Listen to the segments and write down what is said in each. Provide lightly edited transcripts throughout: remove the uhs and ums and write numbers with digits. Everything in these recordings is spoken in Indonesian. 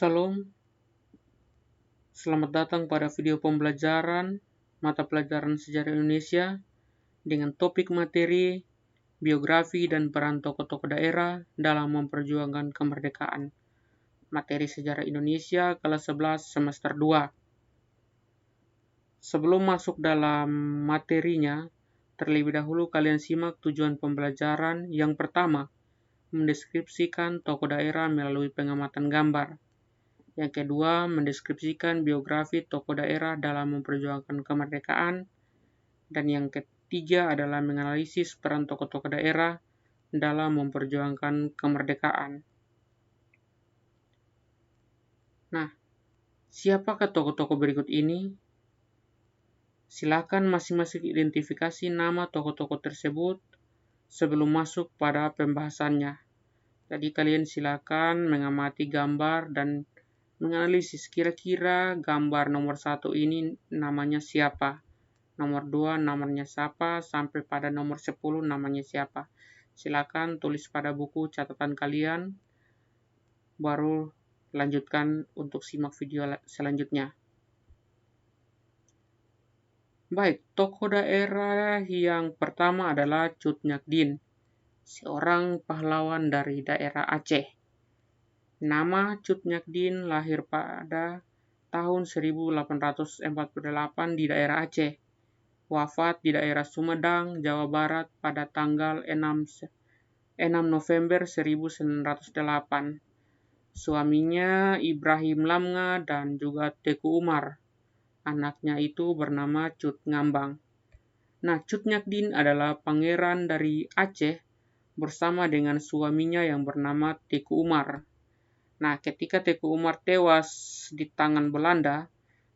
Salam, selamat datang pada video pembelajaran mata pelajaran sejarah Indonesia dengan topik materi biografi dan peran tokoh-tokoh daerah dalam memperjuangkan kemerdekaan. Materi sejarah Indonesia kelas 11 semester 2. Sebelum masuk dalam materinya, terlebih dahulu kalian simak tujuan pembelajaran. Yang pertama, mendeskripsikan tokoh daerah melalui pengamatan gambar. Yang kedua, mendeskripsikan biografi tokoh daerah dalam memperjuangkan kemerdekaan. Dan yang ketiga adalah menganalisis peran tokoh-tokoh daerah dalam memperjuangkan kemerdekaan. Nah, siapakah tokoh-tokoh berikut ini? Silakan masing-masing identifikasi nama tokoh-tokoh tersebut sebelum masuk pada pembahasannya. Jadi kalian silakan mengamati gambar dan menganalisis kira-kira gambar nomor 1 ini namanya siapa, nomor 2 namanya siapa, sampai pada nomor 10 namanya siapa. Silakan tulis pada buku catatan kalian, baru lanjutkan untuk simak video selanjutnya. Baik, tokoh daerah yang pertama adalah Cut Nyak-Dien, seorang pahlawan dari daerah Aceh. Nama Cut Nyak-Dien lahir pada tahun 1848 di daerah Aceh. Wafat di daerah Sumedang, Jawa Barat pada tanggal 6 November 1908. Suaminya Ibrahim Lamnga dan juga Teku Umar. Anaknya itu bernama Cut Ngambang. Nah, Cut Nyak-Dien adalah pangeran dari Aceh bersama dengan suaminya yang bernama Teku Umar. Nah, ketika Teku Umar tewas di tangan Belanda,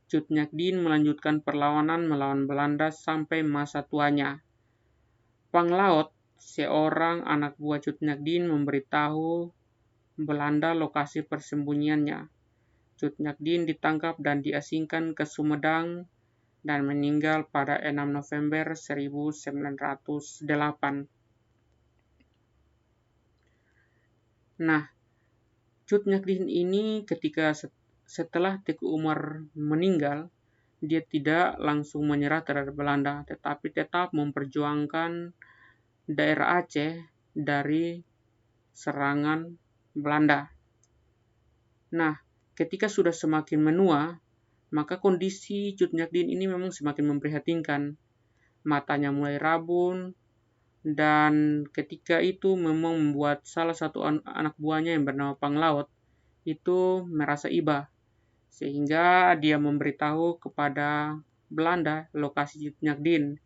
Cut Nyak-Dien melanjutkan perlawanan melawan Belanda sampai masa tuanya. Panglaut, seorang anak buah Cut Nyak-Dien, memberitahu Belanda lokasi persembunyiannya. Cut Nyak-Dien ditangkap dan diasingkan ke Sumedang dan meninggal pada 6 November 1908. Nah, Cut Nyak-Dien ini ketika setelah Teku Umar meninggal, dia tidak langsung menyerah terhadap Belanda, tetapi tetap memperjuangkan daerah Aceh dari serangan Belanda. Nah, ketika sudah semakin menua, maka kondisi Cut Nyak-Dien ini memang semakin memprihatinkan. Matanya mulai rabun, dan ketika itu memang membuat salah satu anak buahnya yang bernama Panglaut itu merasa iba, sehingga dia memberitahu kepada Belanda lokasi Cut Nyak-Dien.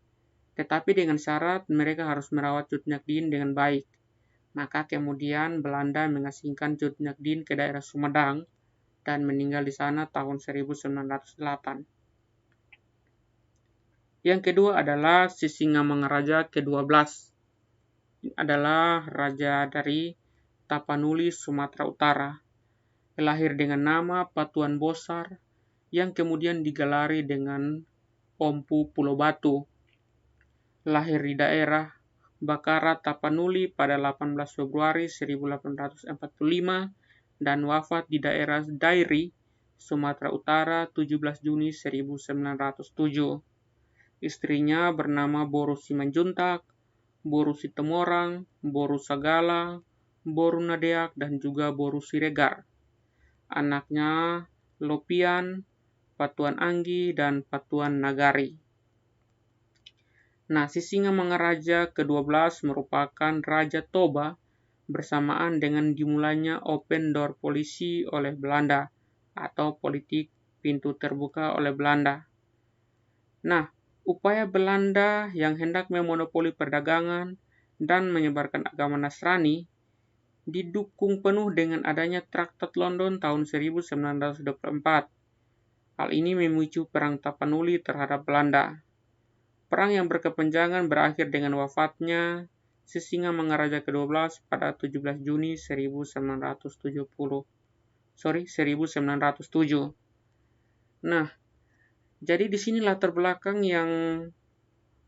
Tetapi dengan syarat mereka harus merawat Cut Nyak-Dien dengan baik. Maka kemudian Belanda mengasingkan Cut Nyak-Dien ke daerah Sumedang dan meninggal di sana tahun 1908. Yang kedua adalah Sisingamangaraja ke-12. Adalah raja dari Tapanuli, Sumatera Utara. Lahir dengan nama Patuan Bosar yang kemudian digelari dengan Ompu Pulau Batu. Lahir di daerah Bakara, Tapanuli pada 18 Februari 1845 dan wafat di daerah Dairi, Sumatera Utara 17 Juni 1907. Istrinya bernama Boru Simanjuntak, Boru Sitemorang, Boru Sagala, Boru Nadeak, dan juga Boru Siregar. Anaknya Lopian, Patuan Anggi, dan Patuan Nagari. Nah, Sisingamangaraja ke-12 merupakan Raja Toba bersamaan dengan dimulainya Open Door Policy oleh Belanda atau politik pintu terbuka oleh Belanda. Nah, upaya Belanda yang hendak memonopoli perdagangan dan menyebarkan agama Nasrani didukung penuh dengan adanya Traktat London tahun 1924. Hal ini memicu Perang Tapanuli terhadap Belanda. Perang yang berkepanjangan berakhir dengan wafatnya Sisingamangaraja ke-12 pada 17 Juni 1907. Nah, jadi di sini latar belakang yang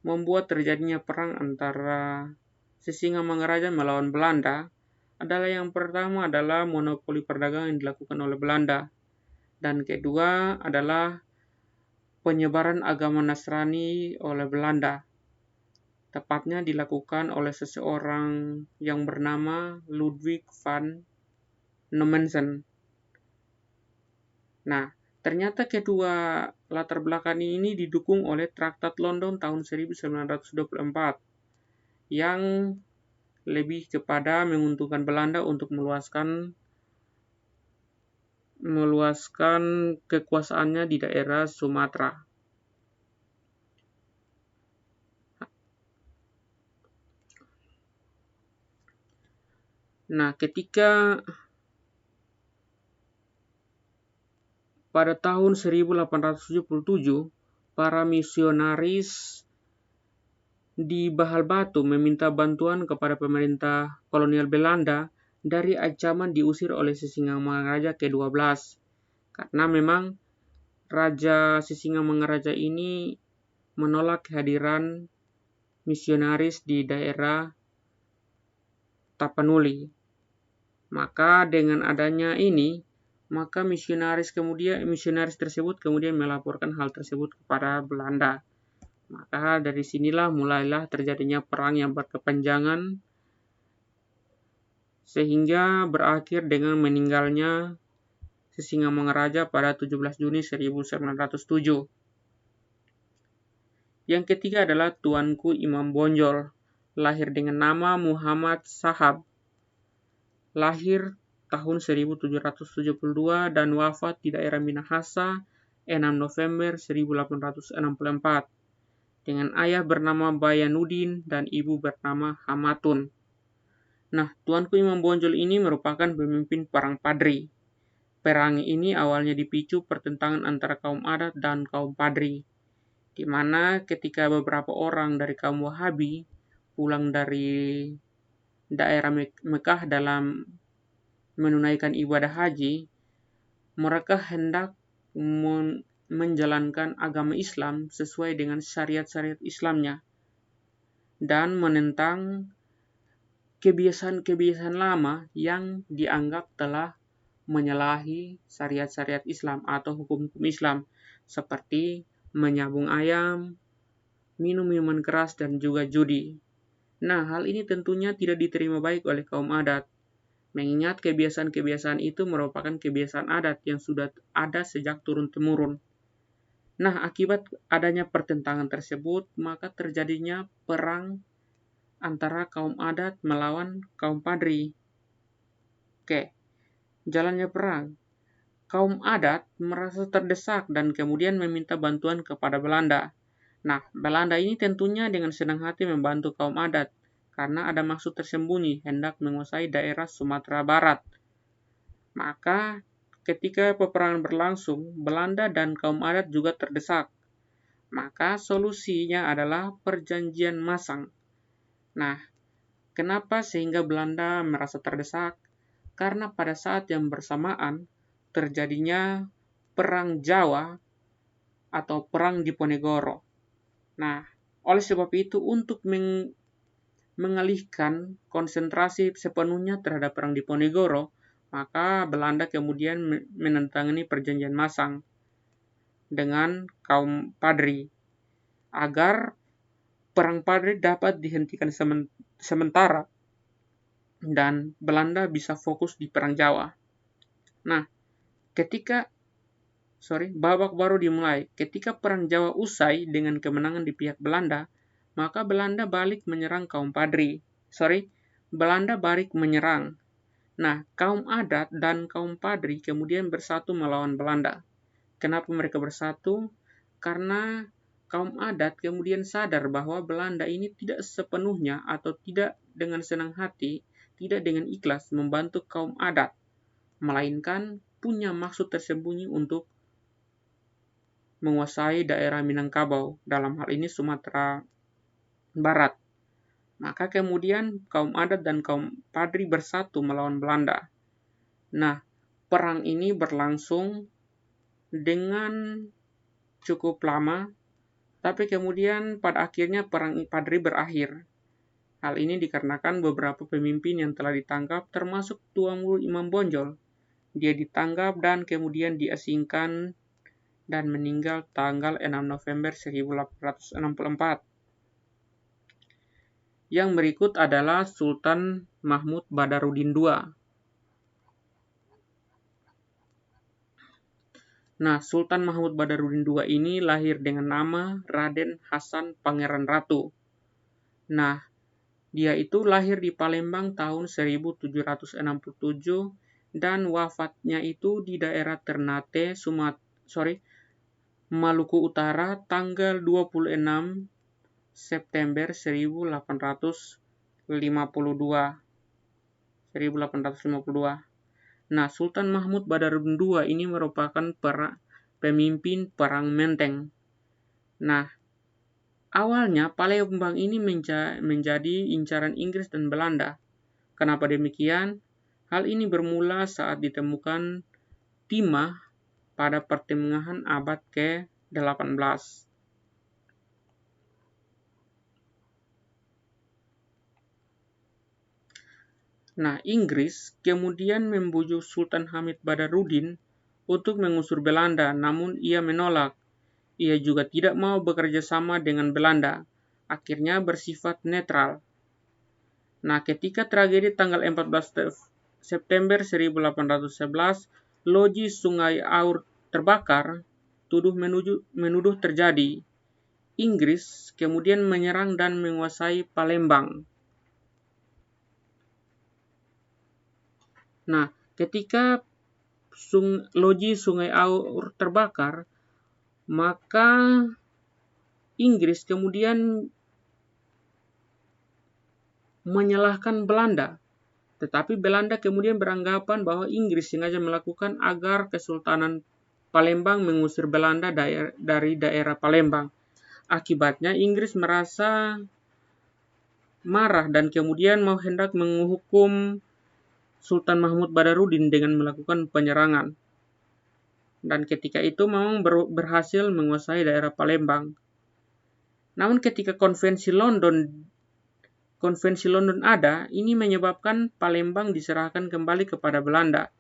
membuat terjadinya perang antara Sisingamangaraja melawan Belanda adalah yang pertama adalah monopoli perdagangan yang dilakukan oleh Belanda. Dan kedua adalah penyebaran agama Nasrani oleh Belanda. Tepatnya dilakukan oleh seseorang yang bernama Ludwig van Nommensen. Nah, ternyata kedua latar belakang ini didukung oleh Traktat London tahun 1924 yang lebih kepada menguntungkan Belanda untuk meluaskan kekuasaannya di daerah Sumatera. Nah, ketika pada tahun 1877 para misionaris di Bahal Batu meminta bantuan kepada pemerintah kolonial Belanda dari ancaman diusir oleh Sisingamangaraja ke-12. Karena memang Raja Sisingamangaraja ini menolak kehadiran misionaris di daerah Tapanuli. Maka dengan adanya ini, maka misionaris tersebut kemudian melaporkan hal tersebut kepada Belanda. Maka dari sinilah mulailah terjadinya perang yang berkepanjangan sehingga berakhir dengan meninggalnya Sisingamangaraja pada 17 Juni 1907. Yang ketiga adalah Tuanku Imam Bonjol, lahir dengan nama Muhammad Sahab. Lahir tahun 1772 dan wafat di daerah Minahasa 6 November 1864 dengan ayah bernama Bayanuddin dan ibu bernama Hamatun. Nah, Tuanku Imam Bonjol ini merupakan pemimpin perang Padri. Perang ini awalnya dipicu pertentangan antara kaum adat dan kaum Padri, di mana ketika beberapa orang dari kaum Wahabi pulang dari daerah Mekah dalam menunaikan ibadah haji, mereka hendak menjalankan agama Islam sesuai dengan syariat-syariat Islamnya dan menentang kebiasaan-kebiasaan lama yang dianggap telah menyalahi syariat-syariat Islam atau hukum-hukum Islam seperti menyabung ayam, minum minuman keras, dan juga judi. Nah, hal ini tentunya tidak diterima baik oleh kaum adat, mengingat kebiasaan-kebiasaan itu merupakan kebiasaan adat yang sudah ada sejak turun-temurun. Nah, akibat adanya pertentangan tersebut, maka terjadinya perang antara kaum adat melawan kaum Padri. Oke, jalannya perang. Kaum adat merasa terdesak dan kemudian meminta bantuan kepada Belanda. Nah, Belanda ini tentunya dengan senang hati membantu kaum adat karena ada maksud tersembunyi hendak menguasai daerah Sumatera Barat. Maka ketika peperangan berlangsung, Belanda dan kaum adat juga terdesak. Maka solusinya adalah perjanjian Masang. Nah, kenapa sehingga Belanda merasa terdesak? Karena pada saat yang bersamaan terjadinya Perang Jawa atau Perang Diponegoro. Nah, oleh sebab itu untuk mengalihkan konsentrasi sepenuhnya terhadap Perang Diponegoro, maka Belanda kemudian menandatangani perjanjian Masang dengan kaum Padri agar Perang Padri dapat dihentikan sementara dan Belanda bisa fokus di Perang Jawa. Nah, babak baru dimulai. Ketika Perang Jawa usai dengan kemenangan di pihak Belanda, maka Belanda balik menyerang kaum Padri. Belanda balik menyerang. Nah, kaum adat dan kaum Padri kemudian bersatu melawan Belanda. Kenapa mereka bersatu? Karena kaum adat kemudian sadar bahwa Belanda ini tidak sepenuhnya atau tidak dengan senang hati, tidak dengan ikhlas membantu kaum adat, melainkan punya maksud tersembunyi untuk menguasai daerah Minangkabau, dalam hal ini Sumatera Barat. Maka kemudian kaum adat dan kaum Padri bersatu melawan Belanda. Nah, perang ini berlangsung dengan cukup lama, tapi kemudian pada akhirnya Perang Padri berakhir. Hal ini dikarenakan beberapa pemimpin yang telah ditangkap termasuk Tuan Guru Imam Bonjol. Dia ditangkap dan kemudian diasingkan dan meninggal tanggal 6 November 1864. Yang berikut adalah Sultan Mahmud Badarudin II. Nah, Sultan Mahmud Badarudin II ini lahir dengan nama Raden Hasan Pangeran Ratu. Nah, dia itu lahir di Palembang tahun 1767 dan wafatnya itu di daerah Ternate, Maluku Utara tanggal 26 September 1852. Nah, Sultan Mahmud Badarudin II ini merupakan pemimpin Perang Menteng. Nah, awalnya Palembang ini menjadi incaran Inggris dan Belanda. Kenapa demikian? Hal ini bermula saat ditemukan timah pada pertengahan abad ke-18. Nah, Inggris kemudian membujuk Sultan Hamid Badarudin untuk mengusir Belanda, namun ia menolak. Ia juga tidak mau bekerja sama dengan Belanda, akhirnya bersifat netral. Nah, ketika tragedi tanggal 14 September 1811, loji Sungai Aur terbakar, menuduh terjadi. Inggris kemudian menyerang dan menguasai Palembang. Nah, ketika loji Sungai Aur terbakar, maka Inggris kemudian menyalahkan Belanda. Tetapi Belanda kemudian beranggapan bahwa Inggris sengaja melakukan agar Kesultanan Palembang mengusir Belanda dari daerah Palembang. Akibatnya Inggris merasa marah dan kemudian mau hendak menghukum Sultan Mahmud Badarudin dengan melakukan penyerangan. Dan ketika itu memang berhasil menguasai daerah Palembang. Namun ketika konvensi London ada, ini menyebabkan Palembang diserahkan kembali kepada Belanda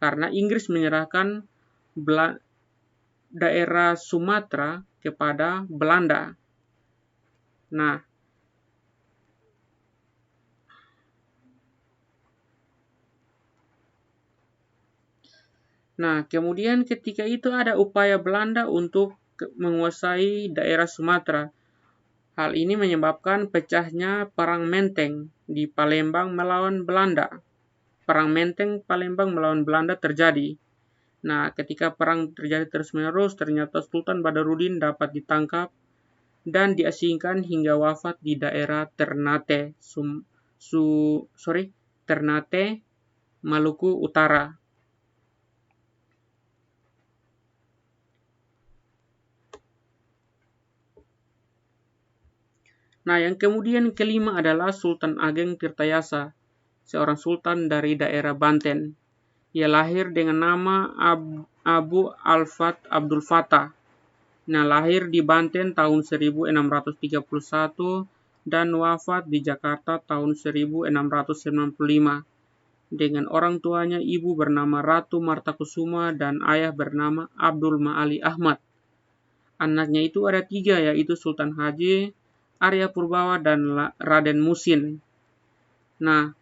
karena Inggris menyerahkan daerah Sumatera kepada Belanda. Nah, kemudian ketika itu ada upaya Belanda untuk menguasai daerah Sumatera. Hal ini menyebabkan pecahnya Perang Menteng di Palembang melawan Belanda. Perang Menteng Palembang melawan Belanda terjadi. Nah, ketika perang terjadi terus-menerus, ternyata Sultan Badarudin dapat ditangkap dan diasingkan hingga wafat di daerah Ternate, Ternate, Maluku Utara. Nah, yang kemudian kelima adalah Sultan Ageng Tirtayasa, seorang sultan dari daerah Banten. Ia lahir dengan nama Abu Al-Fat Abdul Fattah. Nah, lahir di Banten tahun 1631 dan wafat di Jakarta tahun 1695. Dengan orang tuanya, ibu bernama Ratu Martakusuma dan ayah bernama Abdul Ma'ali Ahmad. Anaknya itu ada 3, yaitu Sultan Haji, Arya Purbawa, dan Raden Musin. Nah,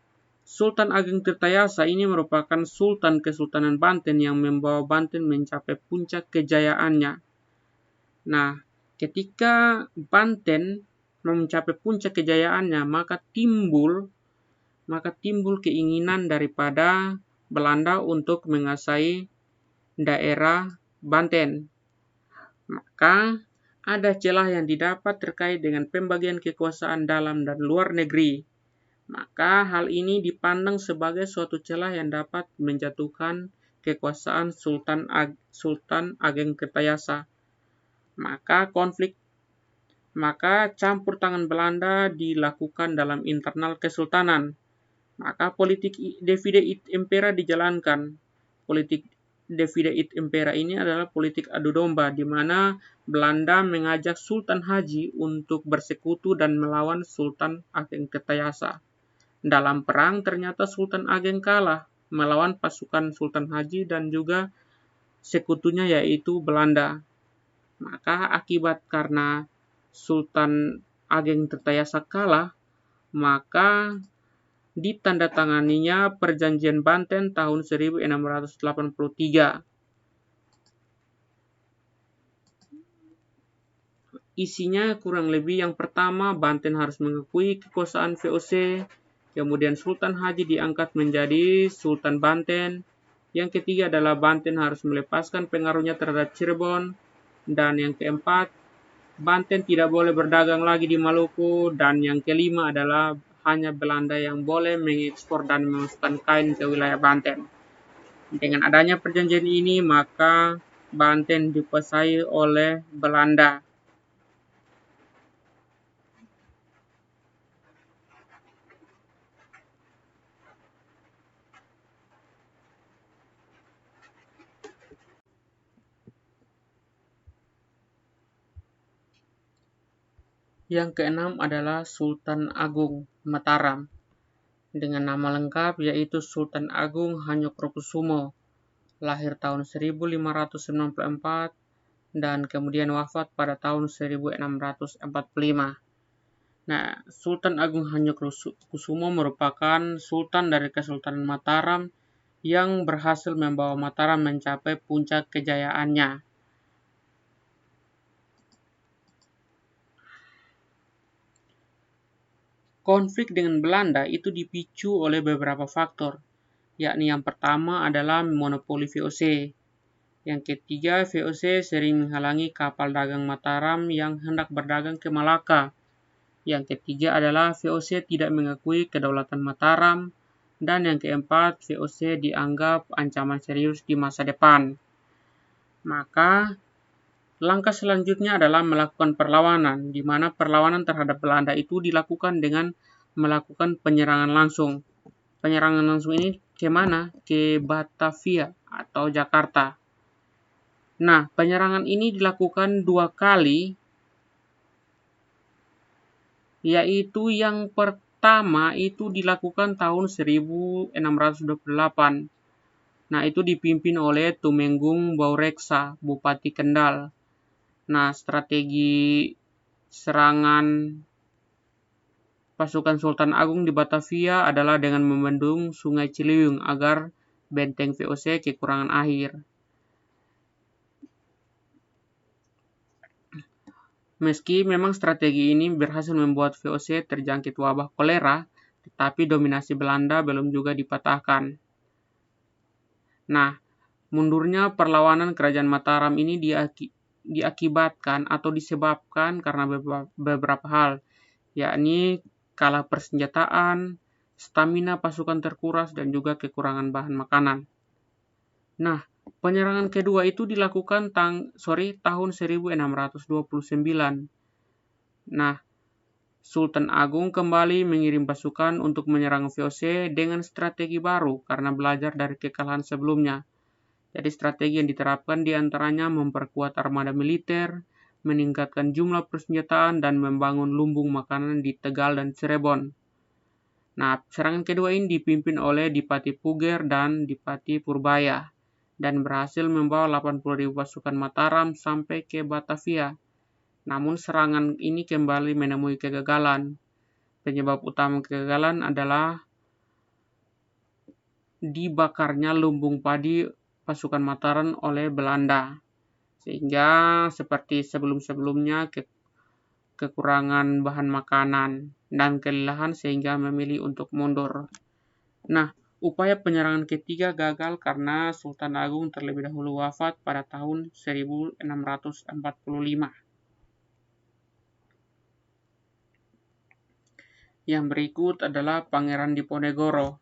Sultan Ageng Tirtayasa ini merupakan Sultan Kesultanan Banten yang membawa Banten mencapai puncak kejayaannya. Nah, ketika Banten mencapai puncak kejayaannya, maka timbul keinginan daripada Belanda untuk menguasai daerah Banten. Maka ada celah yang didapat terkait dengan pembagian kekuasaan dalam dan luar negeri. Maka hal ini dipandang sebagai suatu celah yang dapat menjatuhkan kekuasaan Sultan Ageng Tirtayasa. Maka campur tangan Belanda dilakukan dalam internal kesultanan. Maka politik divide impera dijalankan. Politik Divide et Impera ini adalah politik adu domba, di mana Belanda mengajak Sultan Haji untuk bersekutu dan melawan Sultan Ageng Tirtayasa. Dalam perang ternyata Sultan Ageng kalah melawan pasukan Sultan Haji dan juga sekutunya yaitu Belanda. Maka akibat karena Sultan Ageng Tirtayasa kalah, maka ditandatanganinya Perjanjian Banten tahun 1683. Isinya kurang lebih yang pertama, Banten harus mengakui kekuasaan VOC, kemudian Sultan Haji diangkat menjadi Sultan Banten. Yang ketiga adalah Banten harus melepaskan pengaruhnya terhadap Cirebon, dan yang keempat, Banten tidak boleh berdagang lagi di Maluku, dan yang kelima adalah hanya Belanda yang boleh mengekspor dan memasukkan kain ke wilayah Banten. Dengan adanya perjanjian ini, maka Banten dikuasai oleh Belanda. Yang keenam adalah Sultan Agung Mataram, dengan nama lengkap yaitu Sultan Agung Hanyokrokusumo, lahir tahun 1594 dan kemudian wafat pada tahun 1645. Nah, Sultan Agung Hanyokrokusumo merupakan sultan dari Kesultanan Mataram yang berhasil membawa Mataram mencapai puncak kejayaannya. Konflik dengan Belanda itu dipicu oleh beberapa faktor, yakni yang pertama adalah monopoli VOC. Yang ketiga, VOC sering menghalangi kapal dagang Mataram yang hendak berdagang ke Malaka. Yang ketiga adalah VOC tidak mengakui kedaulatan Mataram. Dan yang keempat, VOC dianggap ancaman serius di masa depan. Maka, langkah selanjutnya adalah melakukan perlawanan, di mana perlawanan terhadap Belanda itu dilakukan dengan melakukan penyerangan langsung. Penyerangan langsung ini ke mana? Ke Batavia atau Jakarta. Nah, penyerangan ini dilakukan 2 kali, yaitu yang pertama itu dilakukan tahun 1628. Nah, itu dipimpin oleh Tumenggung Baureksa, Bupati Kendal. Nah, strategi serangan pasukan Sultan Agung di Batavia adalah dengan membendung Sungai Ciliwung agar benteng VOC kekurangan air. Meski memang strategi ini berhasil membuat VOC terjangkit wabah kolera, tetapi dominasi Belanda belum juga dipatahkan. Nah, mundurnya perlawanan Kerajaan Mataram ini diakibatkan atau disebabkan karena beberapa hal, yakni kalah persenjataan, stamina pasukan terkuras, dan juga kekurangan bahan makanan. Nah, penyerangan kedua itu dilakukan tahun 1629. Nah, Sultan Agung kembali mengirim pasukan untuk menyerang VOC dengan strategi baru karena belajar dari kekalahan sebelumnya. Jadi strategi yang diterapkan diantaranya memperkuat armada militer, meningkatkan jumlah persenjataan, dan membangun lumbung makanan di Tegal dan Cirebon. Nah, serangan kedua ini dipimpin oleh Dipati Puger dan Dipati Purbaya, dan berhasil membawa 80.000 pasukan Mataram sampai ke Batavia. Namun serangan ini kembali menemui kegagalan. Penyebab utama kegagalan adalah dibakarnya lumbung padi pasukan Mataram oleh Belanda. Sehingga seperti sebelum-sebelumnya kekurangan bahan makanan dan kelelahan sehingga memilih untuk mundur. Nah, upaya penyerangan ketiga gagal karena Sultan Agung terlebih dahulu wafat pada tahun 1645. Yang berikut adalah Pangeran Diponegoro.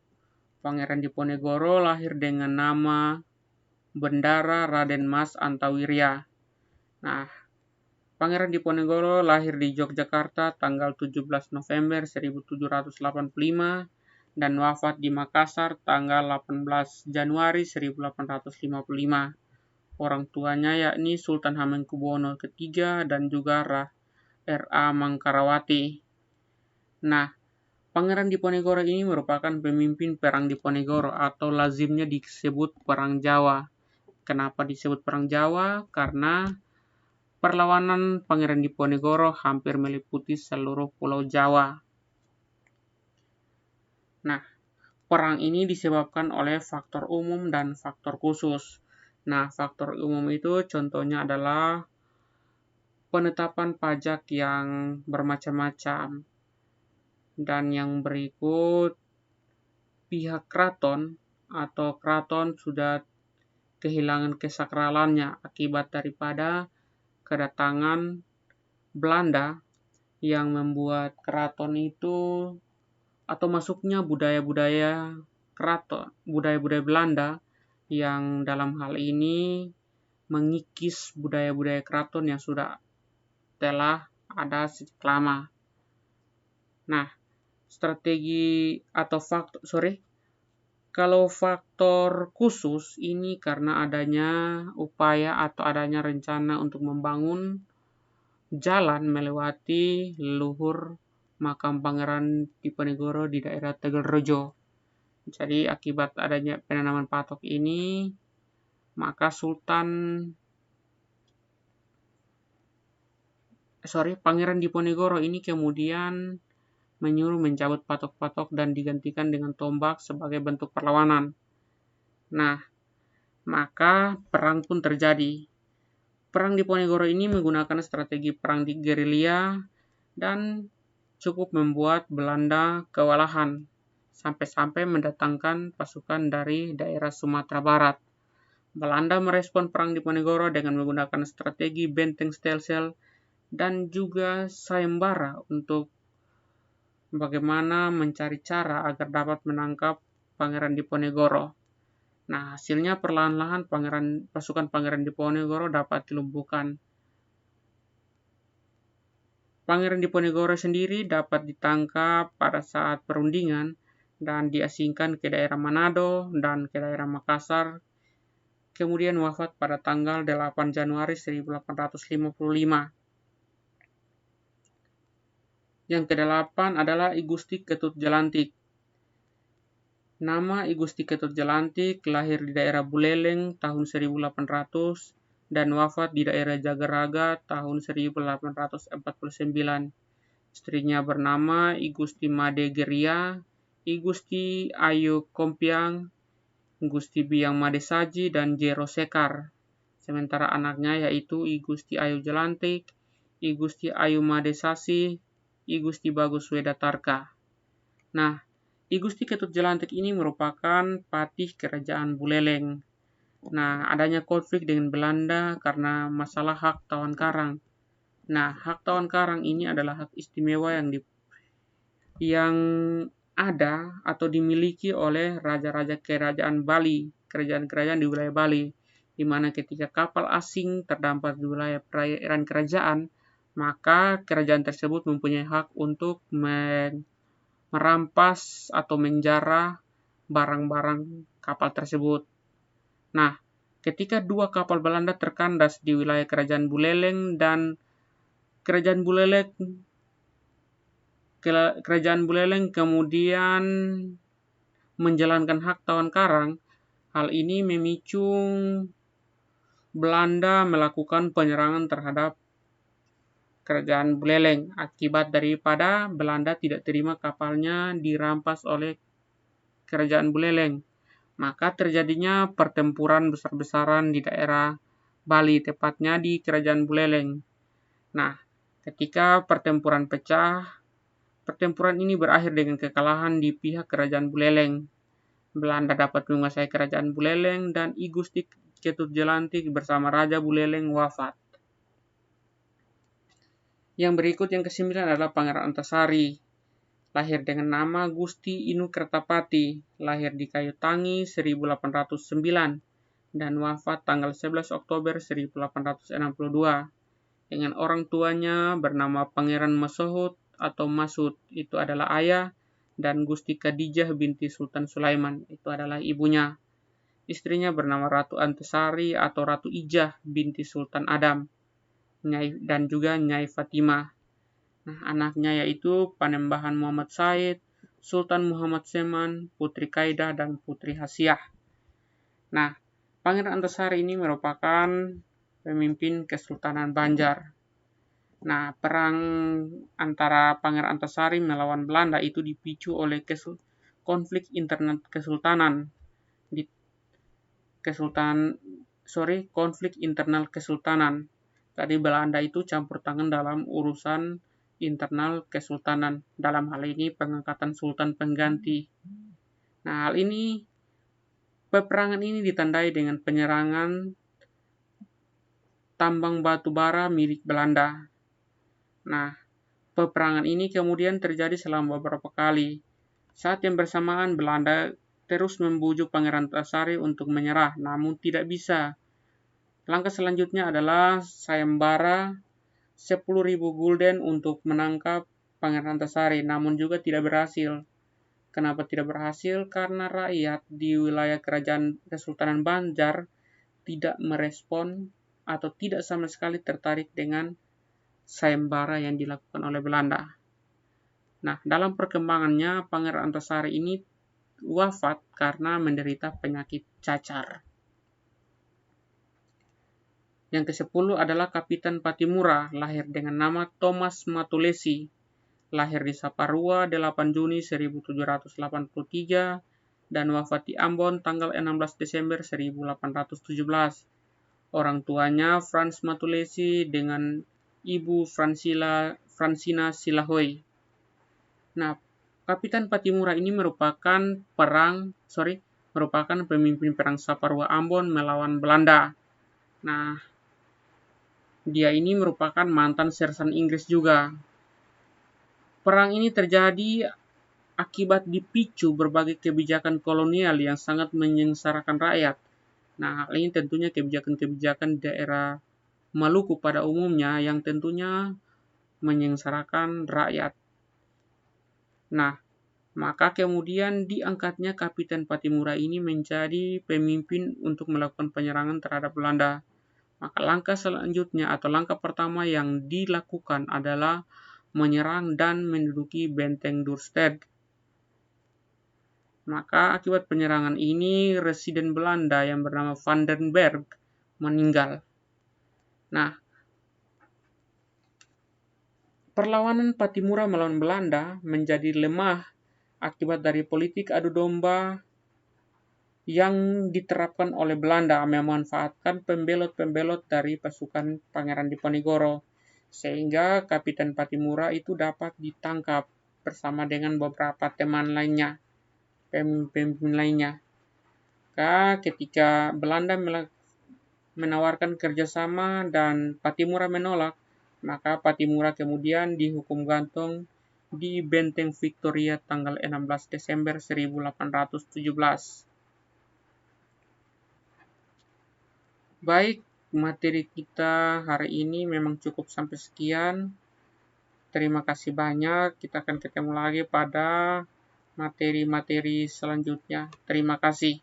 Pangeran Diponegoro lahir dengan nama Bendara Raden Mas Antawirya. Nah, Pangeran Diponegoro lahir di Yogyakarta tanggal 17 November 1785 dan wafat di Makassar tanggal 18 Januari 1855. Orang tuanya yakni Sultan Hamengkubuwono III dan juga R.A. Mangkarawati. Nah, Pangeran Diponegoro ini merupakan pemimpin Perang Diponegoro atau lazimnya disebut Perang Jawa. Kenapa disebut Perang Jawa? Karena perlawanan Pangeran Diponegoro hampir meliputi seluruh Pulau Jawa. Nah, perang ini disebabkan oleh faktor umum dan faktor khusus. Nah, faktor umum itu contohnya adalah penetapan pajak yang bermacam-macam. Dan yang berikut, pihak keraton atau keraton sudah kehilangan kesakralannya akibat daripada kedatangan Belanda yang membuat keraton itu atau masuknya budaya-budaya keraton, budaya-budaya Belanda yang dalam hal ini mengikis budaya-budaya keraton yang sudah telah ada sejak lama. Nah, strategi atau kalau faktor khusus ini karena adanya upaya atau adanya rencana untuk membangun jalan melewati leluhur makam Pangeran Diponegoro di daerah Tegalrejo. Jadi akibat adanya penanaman patok ini, maka Pangeran Diponegoro ini kemudian menyuruh mencabut patok-patok dan digantikan dengan tombak sebagai bentuk perlawanan. Nah, maka perang pun terjadi. Perang Diponegoro ini menggunakan strategi perang di gerilya dan cukup membuat Belanda kewalahan sampai-sampai mendatangkan pasukan dari daerah Sumatera Barat. Belanda merespon perang Diponegoro dengan menggunakan strategi benteng stelsel dan juga sayembara untuk bagaimana mencari cara agar dapat menangkap Pangeran Diponegoro. Nah, hasilnya perlahan-lahan pasukan Pangeran Diponegoro dapat dilumpuhkan. Pangeran Diponegoro sendiri dapat ditangkap pada saat perundingan dan diasingkan ke daerah Manado dan ke daerah Makassar, kemudian wafat pada tanggal 8 Januari 1855. Yang ke-8 adalah I Gusti Ketut Jelantik. Nama I Gusti Ketut Jelantik lahir di daerah Buleleng tahun 1800 dan wafat di daerah Jagaraga tahun 1849. Istrinya bernama I Gusti Made Geria, I Gusti Ayu Kompiang, Gusti Biang Made Saji, dan Jero Sekar. Sementara anaknya yaitu I Gusti Ayu Jelantik, I Gusti Ayu Made Sasi, I Gusti Bagus Wedatarka. Nah, I Gusti Ketut Jelantik ini merupakan patih kerajaan Buleleng. Nah, adanya konflik dengan Belanda karena masalah hak tawan karang. Nah, hak tawan karang ini adalah hak istimewa yang ada atau dimiliki oleh raja-raja kerajaan Bali, kerajaan-kerajaan di wilayah Bali, di mana ketika kapal asing terdampar di wilayah perairan kerajaan, maka kerajaan tersebut mempunyai hak untuk merampas atau menjarah barang-barang kapal tersebut. Nah, ketika dua kapal Belanda terkandas di wilayah kerajaan Buleleng dan kerajaan Buleleng kemudian menjalankan hak tawan karang, hal ini memicu Belanda melakukan penyerangan terhadap kerajaan Buleleng akibat daripada Belanda tidak terima kapalnya dirampas oleh kerajaan Buleleng. Maka terjadinya pertempuran besar-besaran di daerah Bali, tepatnya di kerajaan Buleleng. Nah, ketika pertempuran pecah, pertempuran ini berakhir dengan kekalahan di pihak kerajaan Buleleng. Belanda dapat menguasai kerajaan Buleleng dan I Gusti Ketut Jelantik bersama Raja Buleleng wafat. Yang berikut yang ke-9 adalah Pangeran Antasari. Lahir dengan nama Gusti Inu Kertapati, lahir di Kayutangi 1809 dan wafat tanggal 11 Oktober 1862. Dengan orang tuanya bernama Pangeran Masahut atau Masud, itu adalah ayah, dan Gusti Khadijah binti Sultan Sulaiman, itu adalah ibunya. Istrinya bernama Ratu Antasari atau Ratu Ijah binti Sultan Adam, dan juga Nyai Fatimah. Nah, anaknya yaitu Panembahan Muhammad Said, Sultan Muhammad Seman, Putri Kaidah, dan Putri Hasiah. Nah, Pangeran Antasari ini merupakan pemimpin Kesultanan Banjar. Nah, perang antara Pangeran Antasari melawan Belanda itu dipicu oleh konflik internal kesultanan. Konflik internal kesultanan. Tadi Belanda itu campur tangan dalam urusan internal kesultanan. Dalam hal ini pengangkatan sultan pengganti. Nah, peperangan ini ditandai dengan penyerangan tambang batu bara milik Belanda. Nah, peperangan ini kemudian terjadi selama beberapa kali. Saat yang bersamaan Belanda terus membujuk Pangeran Antasari untuk menyerah, namun tidak bisa. Langkah selanjutnya adalah sayembara 10.000 gulden untuk menangkap Pangeran Antasari, namun juga tidak berhasil. Kenapa tidak berhasil? Karena rakyat di wilayah kerajaan Kesultanan Banjar tidak merespon atau tidak sama sekali tertarik dengan sayembara yang dilakukan oleh Belanda. Nah, dalam perkembangannya Pangeran Antasari ini wafat karena menderita penyakit cacar. Yang ke-10 adalah Kapitan Patimura, lahir dengan nama Thomas Matulesi, lahir di Saparua 8 Juni 1783 dan wafat di Ambon tanggal 16 Desember 1817. Orang tuanya Frans Matulesi dengan ibu Fransina Silahoy. Nah, Kapitan Patimura ini merupakan pemimpin perang Saparua Ambon melawan Belanda. Nah, dia ini merupakan mantan sersan Inggris juga. Perang ini terjadi akibat dipicu berbagai kebijakan kolonial yang sangat menyengsarakan rakyat. Nah, hal ini tentunya kebijakan-kebijakan daerah Maluku pada umumnya yang tentunya menyengsarakan rakyat. Nah, maka kemudian diangkatnya Kapitan Patimura ini menjadi pemimpin untuk melakukan penyerangan terhadap Belanda. Maka langkah selanjutnya atau langkah pertama yang dilakukan adalah menyerang dan menduduki benteng Duurstede. Maka akibat penyerangan ini residen Belanda yang bernama Van den Berg meninggal. Nah, perlawanan Patimura melawan Belanda menjadi lemah akibat dari politik adu domba yang diterapkan oleh Belanda memanfaatkan pembelot-pembelot dari pasukan Pangeran Diponegoro, sehingga Kapitan Patimura itu dapat ditangkap bersama dengan beberapa teman lainnya, pemimpin lainnya. Ketika Belanda menawarkan kerjasama dan Patimura menolak, maka Patimura kemudian dihukum gantung di Benteng Victoria tanggal 16 Desember 1817. Baik, materi kita hari ini memang cukup sampai sekian. Terima kasih banyak. Kita akan ketemu lagi pada materi-materi selanjutnya. Terima kasih.